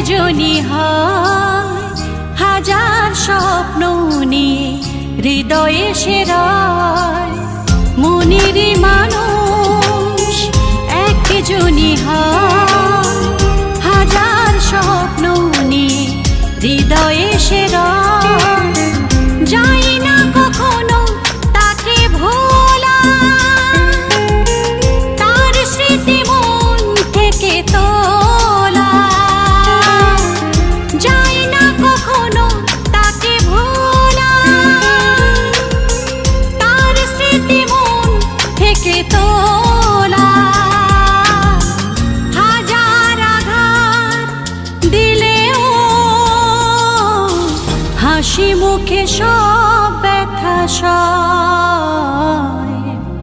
একজনই হয় হাজার স্বপ্ন নিয়ে হৃদয়ে সেরায়। মনেরই মানুষ একজনই হয় হাজার স্বপ্ন নিয়ে হৃদয়ে সেরায়। যাই না কখনো তাকে ভোলা, তার স্মৃতি মন থেকে তোলা। যাই না কখনো তাকে ভোলা, তার স্মৃতি মন থেকে তোলা। হাজার আঘাত দিলেও হাসি মুখে সব ব্যথা সব